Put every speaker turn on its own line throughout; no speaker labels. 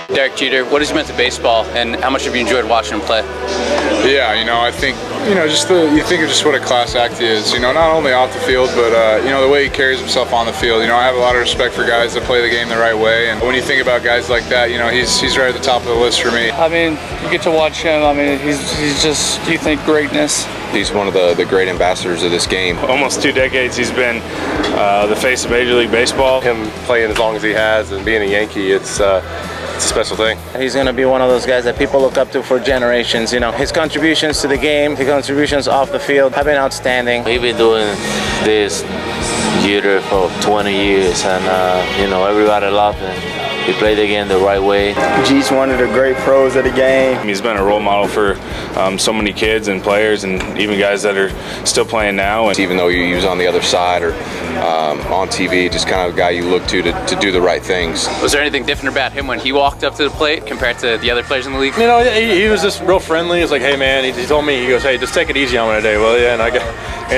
Derek Jeter, what has he meant to baseball, and how much have you enjoyed watching him play?
Yeah, I think, you think of just what a class act he is, not only off the field, but, the way he carries himself on the field. I have a lot of respect for guys that play the game the right way, and when you think about guys like that, he's right at the top of the list for me.
I mean, you get to watch him. I mean, he's just, you think greatness.
He's one of the great ambassadors of this game.
Almost 2 decades he's been the face of Major League Baseball. Him playing as long as he has and being a Yankee, it's a special thing.
He's going to be one of those guys that people look up to for generations. His contributions to the game, his contributions off the field have been outstanding.
We've been doing this Jeter for 20 years, and everybody loved him. He played the game the right way.
G's one of the great pros of the game.
He's been a role model for so many kids and players, and even guys that are still playing now. And
even though he was on the other side or on TV, just kind of a guy you look to do the right things.
Was there anything different about him when he walked up to the plate compared to the other players in the league?
He was just real friendly. He's like, hey man, he told me, he goes, hey, just take it easy on me today, will you? And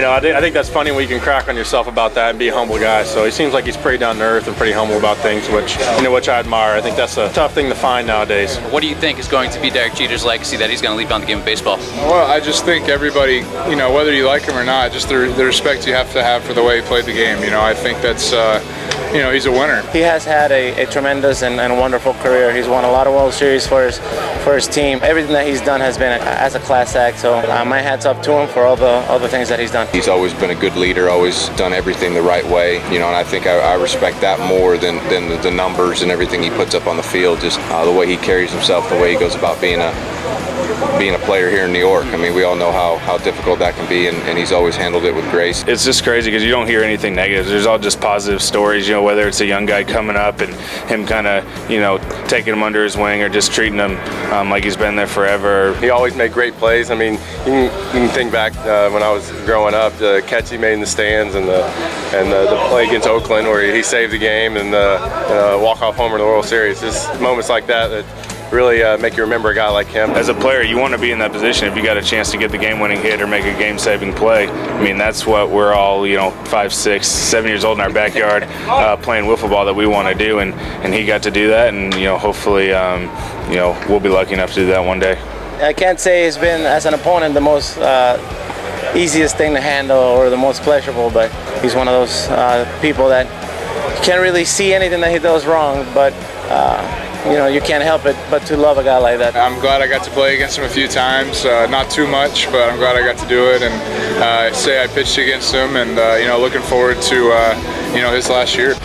I think that's funny when you can crack on yourself about that and be a humble guy. So he seems like he's pretty down to earth and pretty humble about things, which I admire. I think that's a tough thing to find nowadays.
What do you think is going to be Derek Jeter's legacy that he's going to leave on the game of baseball?
Well, I just think everybody, whether you like him or not, just the respect you have to have for the way he played the game. I think that's, he's a winner.
He has had a tremendous and wonderful career. He's won a lot of World Series for his team. Everything that he's done has been as a class act. So my hat's up to him for all the things that he's done.
He's always been a good leader, always done everything the right way. And I think I respect that more than the numbers and everything he puts up on the field. Just the way he carries himself, the way he goes about being a player here in New York. I mean, we all know how difficult that can be, and he's always handled it with grace.
It's just crazy because you don't hear anything negative. There's all just positive stories, whether it's a young guy coming up and him kind of, taking him under his wing or just treating him like he's been there forever. He always made great plays. I mean, you can think back when I was growing up, the catch he made in the stands and the play against Oakland where he saved the game and the walk-off homer in the World Series. Just moments like that really make you remember a guy like him. As a player, you want to be in that position if you got a chance to get the game-winning hit or make a game-saving play. I mean, that's what we're all, 5, 6, 7 years old in our backyard playing wiffle ball that we want to do, and he got to do that, and hopefully, we'll be lucky enough to do that one day.
I can't say he's been, as an opponent, the most easiest thing to handle or the most pleasurable, but he's one of those people that you can't really see anything that he does wrong, but you can't help it but to love a guy like that.
I'm glad I got to play against him a few times, not too much, but I'm glad I got to do it, and say I pitched against him, and looking forward to his last year.